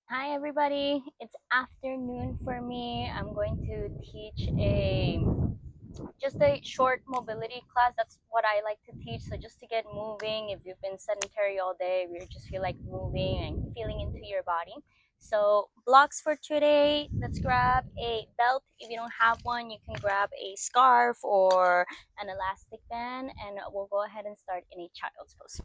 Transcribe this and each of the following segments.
Hi everybody, it's afternoon for me. I'm going to teach a short mobility class. That's what I like to teach. So just to get moving, if you've been sedentary all day, you just feel like moving and feeling into your body. So blocks for today, let's grab a belt. If you don't have one, you can grab a scarf or an elastic band, and we'll go ahead and start in a child's pose.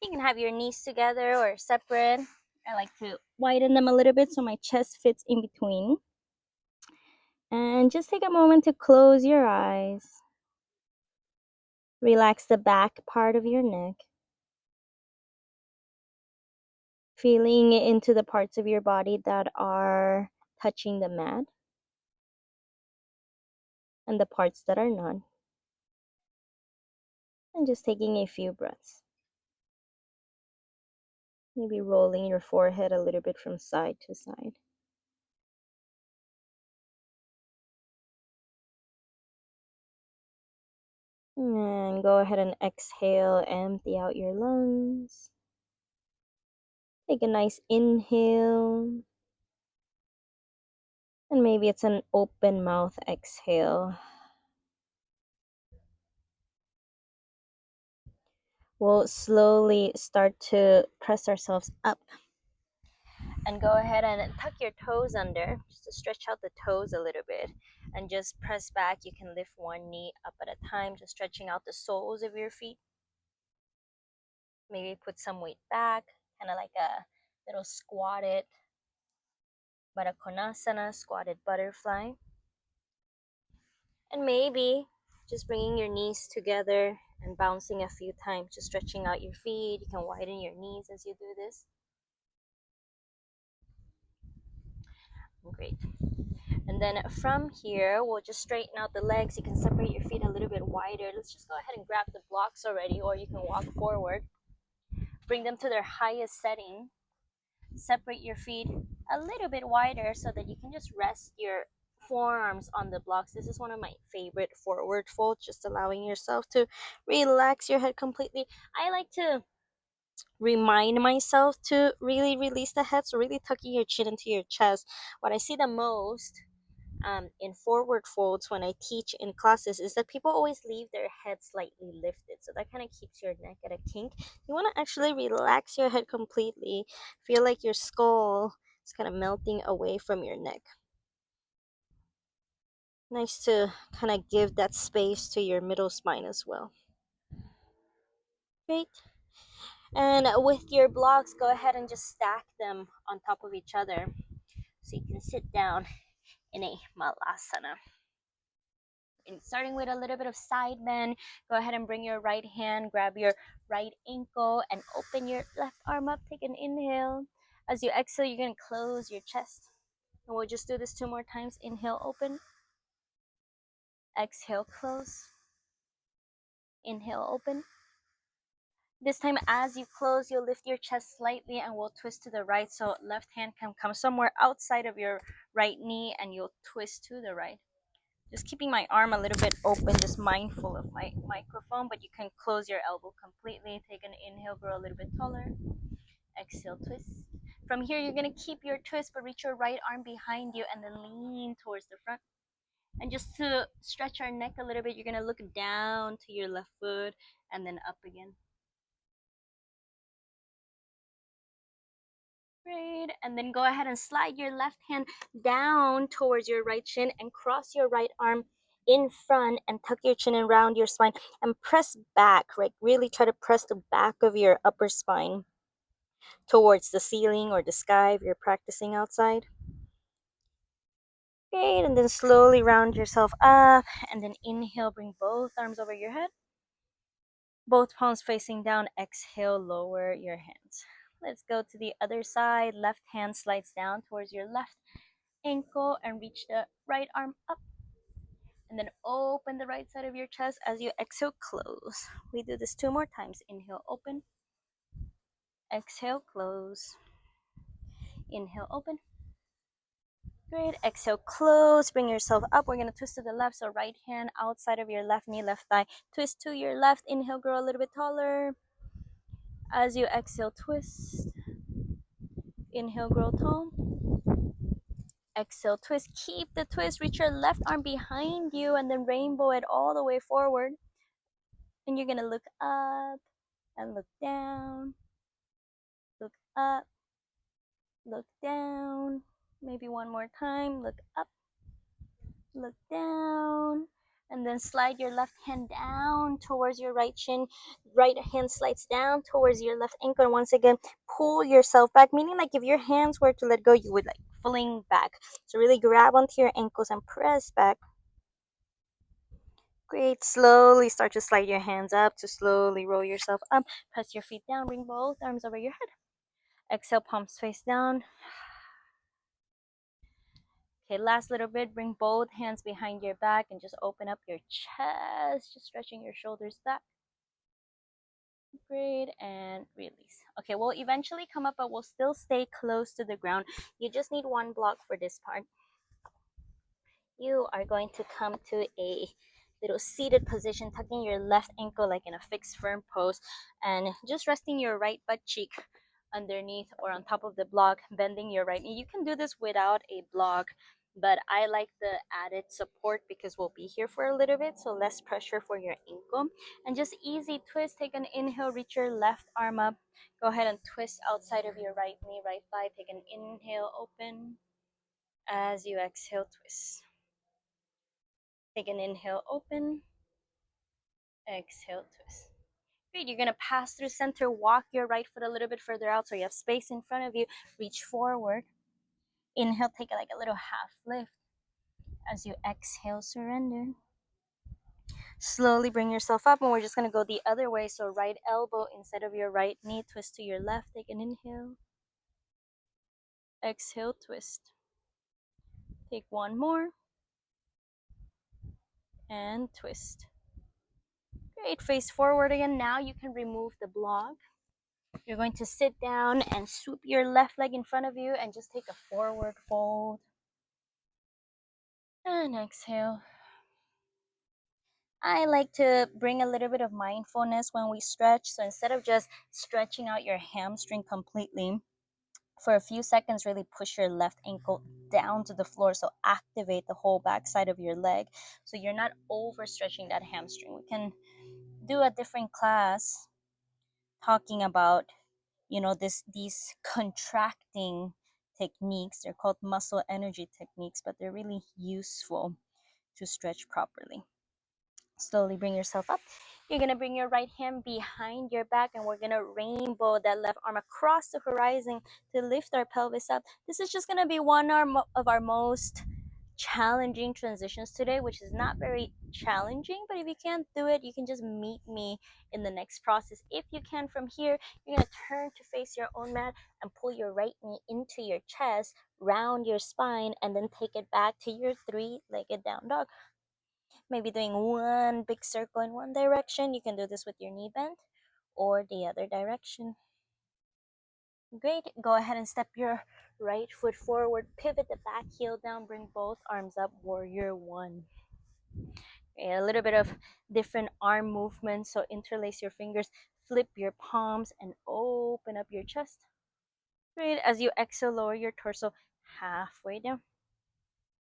You can have your knees together or separate. I like to widen them a little bit so my chest fits in between. And just take a moment to close your eyes. Relax the back part of your neck. Feeling into the parts of your body that are touching the mat and the parts that are not. And just taking a few breaths. Maybe rolling your forehead a little bit from side to side. And go ahead and exhale, empty out your lungs. Take a nice inhale. And maybe it's an open mouth exhale. We'll slowly start to press ourselves up. And go ahead and tuck your toes under, just to stretch out the toes a little bit. And just press back. You can lift one knee up at a time, just stretching out the soles of your feet. Maybe put some weight back, kind of like a little squatted Baddha Konasana, squatted butterfly. And maybe just bringing your knees together and bouncing a few times, just stretching out your feet. You can widen your knees as you do this. Great. And then from here, we'll just straighten out the legs. You can separate your feet a little bit wider. Let's just go ahead and grab the blocks already, or you can walk forward. Bring them to their highest setting. Separate your feet a little bit wider so that you can just rest your forearms on the blocks. This is one of my favorite forward folds, just allowing yourself to relax your head completely. I like to remind myself to really release the head, so really tucking your chin into your chest. What I see the most in forward folds when I teach in classes is that people always leave their head slightly lifted. So that kind of keeps your neck at a kink. You want to actually relax your head completely. Feel like your skull is kind of melting away from your neck. Nice to kind of give that space to your middle spine as well. Great. And with your blocks, go ahead and just stack them on top of each other so you can sit down in a malasana. And starting with a little bit of side bend, go ahead and bring your right hand, grab your right ankle, and open your left arm up. Take an inhale. As you exhale, you're going to close your chest. And we'll just do this 2 more times. Inhale, open. Exhale, close. Inhale, open. This time, as you close, you'll lift your chest slightly and we'll twist to the right. So left hand can come somewhere outside of your right knee and you'll twist to the right. Just keeping my arm a little bit open, just mindful of my microphone, but you can close your elbow completely. Take an inhale, grow a little bit taller. Exhale, twist. From here, you're going to keep your twist, but reach your right arm behind you and then lean towards the front. And just to stretch our neck a little bit, you're going to look down to your left foot and then up again. Great. And then go ahead and slide your left hand down towards your right shin and cross your right arm in front and tuck your chin around your spine and press back, right? Really try to press the back of your upper spine towards the ceiling or the sky if you're practicing outside. Great. And then slowly round yourself up and then inhale, bring both arms over your head. Both palms facing down. Exhale, lower your hands. Let's go to the other side. Left hand slides down towards your left ankle and reach the right arm up. And then open the right side of your chest. As you exhale, close. We do this 2 more times. Inhale, open. Exhale, close. Inhale, open. Great. Exhale, close. Bring yourself up. We're going to twist to the left. So right hand outside of your left knee, left thigh. Twist to your left. Inhale, grow a little bit taller. As you exhale, twist. Inhale, grow tall. Exhale, twist. Keep the twist. Reach your left arm behind you and then rainbow it all the way forward. And you're going to look up and look down. Look up, look down. Maybe one more time. Look up, look down. And then slide your left hand down towards your right shin. Right hand slides down towards your left ankle. And once again, pull yourself back, meaning like if your hands were to let go, you would like fling back. So really grab onto your ankles and press back. Great. Slowly start to slide your hands up to slowly roll yourself up. Press your feet down. Bring both arms over your head. Exhale, palms face down. Okay, last little bit. Bring both hands behind your back and just open up your chest. Just stretching your shoulders back. Great, and release. Okay, we'll eventually come up, but we'll still stay close to the ground. You just need one block for this part. You are going to come to a little seated position, tucking your left ankle like in a fixed firm pose, and just resting your right butt cheek underneath or on top of the block, bending your right knee. You can do this without a block, but I like the added support because we'll be here for a little bit, so less pressure for your ankle. And just easy twist. Take an inhale, reach your left arm up. Go ahead and twist outside of your right knee, right thigh. Take an inhale, open. As you exhale, twist. Take an inhale, open. Exhale, twist. Great. You're going to pass through center. Walk your right foot a little bit further out so you have space in front of you. Reach forward. Inhale, take like a little half lift. As you exhale, surrender. Slowly bring yourself up, and we're just going to go the other way. So right elbow instead of your right knee, twist to your left. Take an inhale. Exhale, twist. Take one more. And twist. Great. Face forward again. Now you can remove the block. You're going to sit down and swoop your left leg in front of you and just take a forward fold. And exhale. I like to bring a little bit of mindfulness when we stretch. So instead of just stretching out your hamstring completely, for a few seconds, really push your left ankle down to the floor. So activate the whole backside of your leg. So you're not overstretching that hamstring. We can do a different class talking about, these contracting techniques. They're called muscle energy techniques, but they're really useful to stretch properly. Slowly bring yourself up. You're going to bring your right hand behind your back, and we're going to rainbow that left arm across the horizon to lift our pelvis up. This is just going to be one of our most challenging transitions today, which is not very challenging, but if you can't do it, you can just meet me in the next process. If you can, from here, you're going to turn to face your own mat and pull your right knee into your chest, round your spine, and then take it back to your three-legged down dog. Maybe doing one big circle in one direction. You can do this with your knee bent or the other direction. Great. Go ahead and step your right foot forward, pivot the back heel down, bring both arms up, warrior one. Okay, a little bit of different arm movements. So interlace your fingers, flip your palms, and open up your chest. Great. As you exhale, lower your torso halfway down.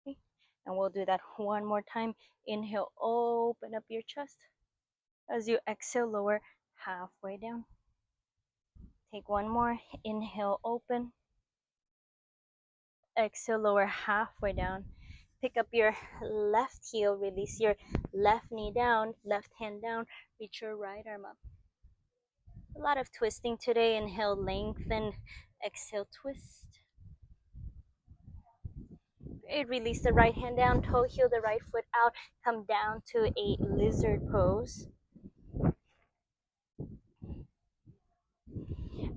Okay. And we'll do that one more time. Inhale, open up your chest. As you exhale, lower halfway down. Take one more. Inhale, open. Exhale, lower halfway down. Pick up your left heel, release your left knee down, left hand down, reach your right arm up. A lot of twisting today. Inhale, lengthen. Exhale, twist. Great. Release the right hand down, toe heel the right foot out, come down to a lizard pose.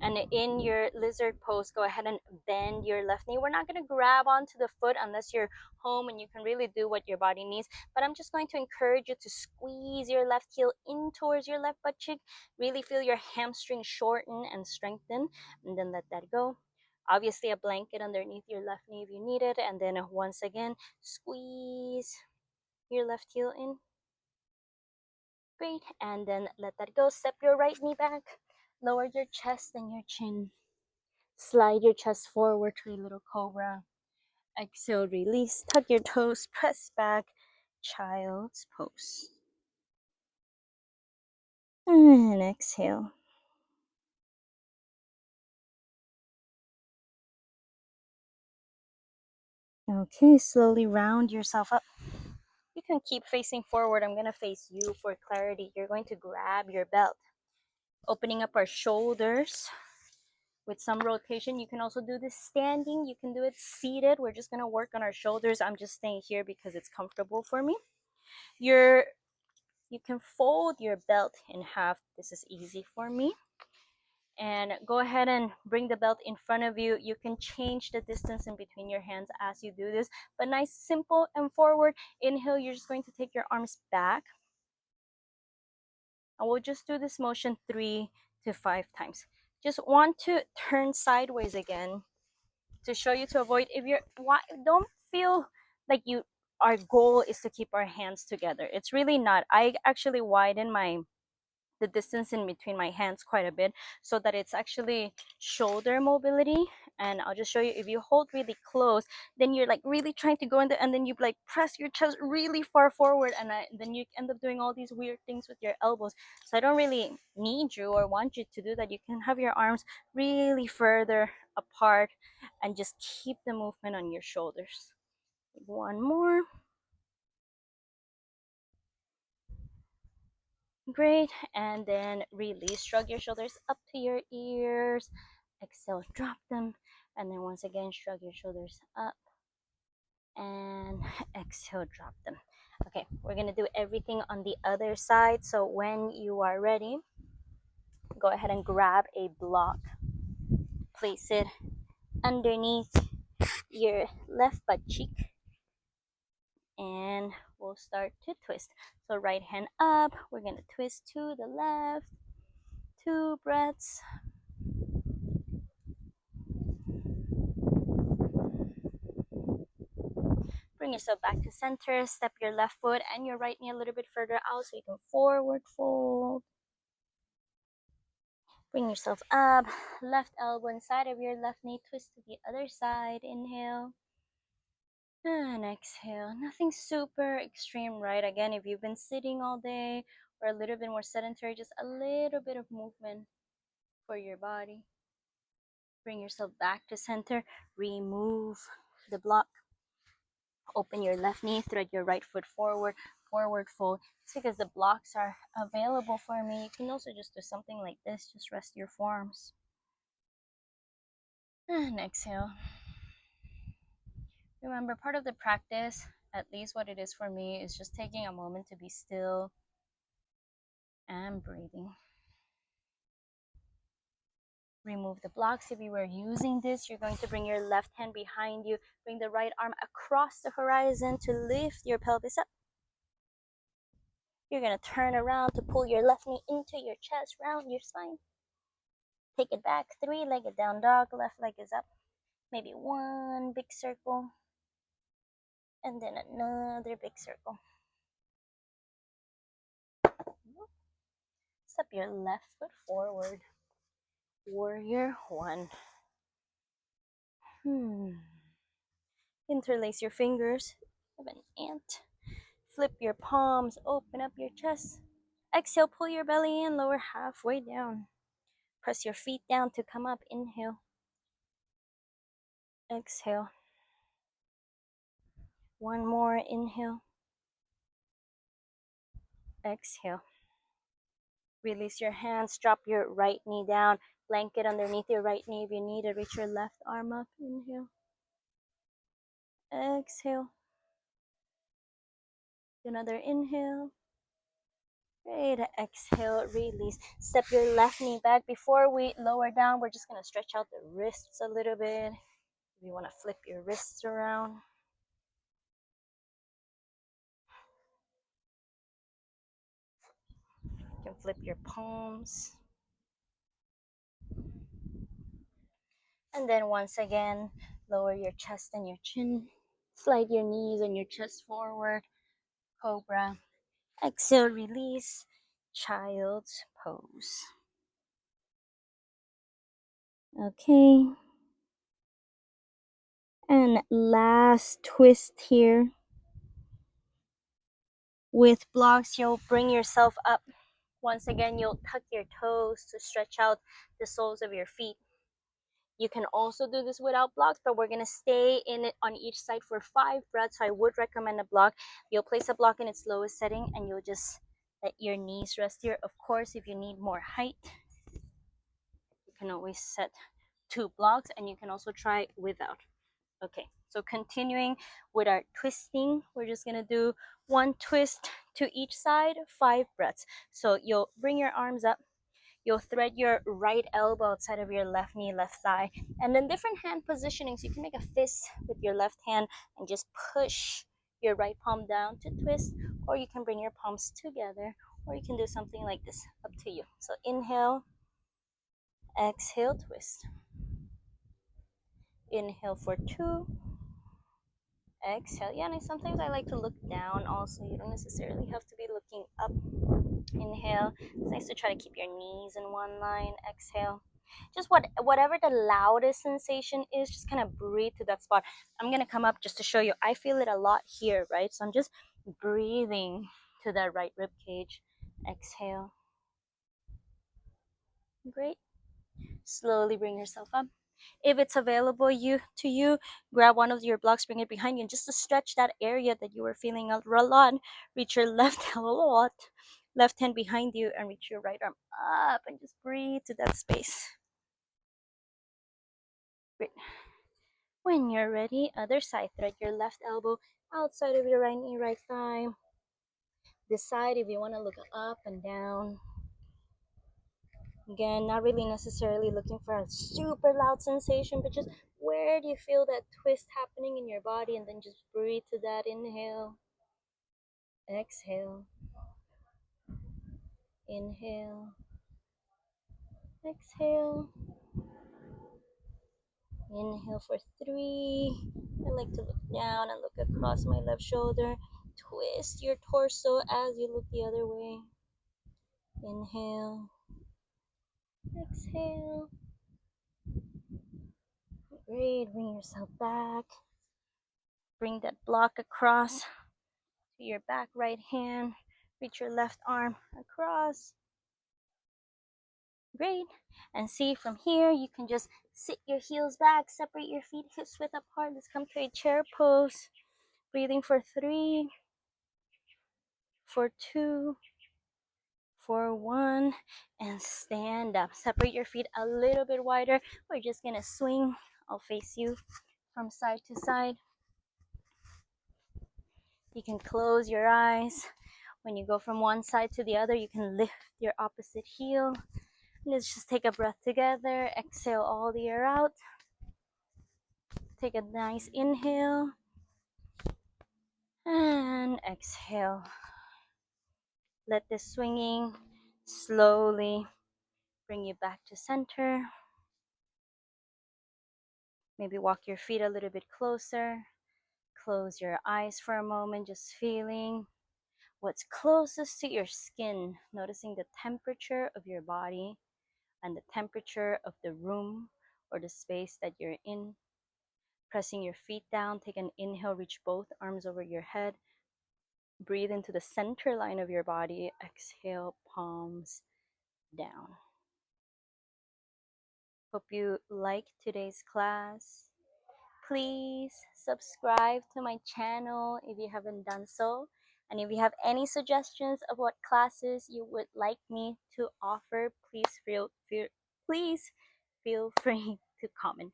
And in your lizard pose, go ahead and bend your left knee. We're not going to grab onto the foot unless you're home and you can really do what your body needs. But I'm just going to encourage you to squeeze your left heel in towards your left butt cheek. Really feel your hamstring shorten and strengthen, and then let that go. Obviously, a blanket underneath your left knee if you need it. And then once again, squeeze your left heel in. Great. And then let that go. Step your right knee back. Lower your chest and your chin. Slide your chest forward to a little cobra. Exhale, release. Tuck your toes, press back. Child's pose. And exhale. Okay, slowly round yourself up. You can keep facing forward. I'm going to face you for clarity. You're going to grab your belt, opening up our shoulders with some rotation. You can also do this standing. You can do it seated. We're just going to work on our shoulders. I'm just staying here because it's comfortable for me. You can fold your belt in half. This is easy for me. And go ahead and bring the belt in front of you. You can change the distance in between your hands as you do this, but nice, simple, and forward. Inhale, you're just going to take your arms back. And we'll just do this motion 3 to 5 times. Just want to turn sideways again to show you to avoid, if you're, don't feel like our goal is to keep our hands together. It's really not. I actually widen the distance in between my hands quite a bit so that it's actually shoulder mobility. And I'll just show you, if you hold really close, then you're like really trying to go in there, and then you like press your chest really far forward, and then you end up doing all these weird things with your elbows. So I don't really need you or want you to do that. You can have your arms really further apart and just keep the movement on your shoulders. One more. Great. And then release. Shrug your shoulders up to your ears. Exhale, drop them. And then once again, shrug your shoulders up. And exhale, drop them. Okay, we're going to do everything on the other side. So when you are ready, go ahead and grab a block. Place it underneath your left butt cheek. And we'll start to twist. So right hand up. We're going to twist to the left. 2 breaths. Bring yourself back to center. Step your left foot and your right knee a little bit further out so you can forward fold. Bring yourself up. Left elbow inside of your left knee. Twist to the other side. Inhale. And exhale. Nothing super extreme, right? Again, if you've been sitting all day or a little bit more sedentary, just a little bit of movement for your body. Bring yourself back to center. Remove the block. Open your left knee, thread your right foot forward, forward fold. It's because the blocks are available for me. You can also just do something like this. Just rest your forearms. And exhale. Remember, part of the practice, at least what it is for me, is just taking a moment to be still and breathing. Remove the blocks. If you were using this, you're going to bring your left hand behind you. Bring the right arm across the horizon to lift your pelvis up. You're going to turn around to pull your left knee into your chest, round your spine. Take it back, 3-legged down dog, left leg is up. Maybe one big circle, and then another big circle. Step your left foot forward. Warrior 1. Interlace your fingers. Have an ant. Flip your palms, open up your chest. Exhale, pull your belly in, lower halfway down. Press your feet down to come up. Inhale. Exhale. One more. Inhale. Exhale. Release your hands. Drop your right knee down. Blanket underneath your right knee if you need it. Reach your left arm up. Inhale. Exhale. Another inhale. Great. Exhale. Release. Step your left knee back. Before we lower down, we're just going to stretch out the wrists a little bit. If you want to flip your wrists around. You can flip your palms. And then once again, lower your chest and your chin. Slide your knees and your chest forward. Cobra. Exhale, release. Child's pose. Okay. And last twist here. With blocks, you'll bring yourself up. Once again, you'll tuck your toes to stretch out the soles of your feet. You can also do this without blocks, but we're gonna stay in it on each side for 5 breaths. So I would recommend a block. You'll place a block in its lowest setting and you'll just let your knees rest here. Of course, if you need more height, you can always set 2 blocks, and you can also try without. Okay, so continuing with our twisting, we're just gonna do 1 twist to each side, 5 breaths. So you'll bring your arms up, you'll thread your right elbow outside of your left knee, left thigh, and then different hand positionings. You can make a fist with your left hand and just push your right palm down to twist, or you can bring your palms together, or you can do something like this, up to you. So inhale, exhale, twist. Inhale for 2, exhale. Yeah, and sometimes I like to look down also. You don't necessarily have to be looking up. Inhale. It's nice to try to keep your knees in one line. Exhale. Just whatever the loudest sensation is, just kind of breathe to that spot. I'm gonna come up just to show you. I feel it a lot here, right? So I'm just breathing to that right rib cage. Exhale. Great. Slowly bring yourself up. If it's available to you, grab one of your blocks, bring it behind you, and just to stretch that area that you were feeling a lot, reach your left hand behind you, and reach your right arm up, and just breathe to that space. Great. When you're ready, other side, thread your left elbow outside of your right knee, right thigh. Decide if you want to look up and down. Again, not really necessarily looking for a super loud sensation, but just where do you feel that twist happening in your body, and then just breathe to that. Inhale, exhale, inhale, exhale. Inhale for 3. I like to look down and look across my left shoulder. Twist your torso as you look the other way. Inhale, exhale. Great, bring yourself back. Bring that block across to your back right hand. Reach your left arm across. Great. And see, from here, you can just sit your heels back, separate your feet hips width apart. Let's come to a chair pose. Breathing for 3, for 2, for 1, and stand up. Separate your feet a little bit wider. We're just gonna swing. I'll face you from side to side. You can close your eyes. When you go from one side to the other, you can lift your opposite heel. Let's just take a breath together. Exhale all the air out. Take a nice inhale. And exhale. Let this swinging slowly bring you back to center. Maybe walk your feet a little bit closer. Close your eyes for a moment, just feeling what's closest to your skin, noticing the temperature of your body and the temperature of the room or the space that you're in. Pressing your feet down, take an inhale, reach both arms over your head. Breathe into the center line of your body. Exhale, palms down. Hope you liked today's class. Please subscribe to my channel if you haven't done so. And if you have any suggestions of what classes you would like me to offer, please feel free to comment.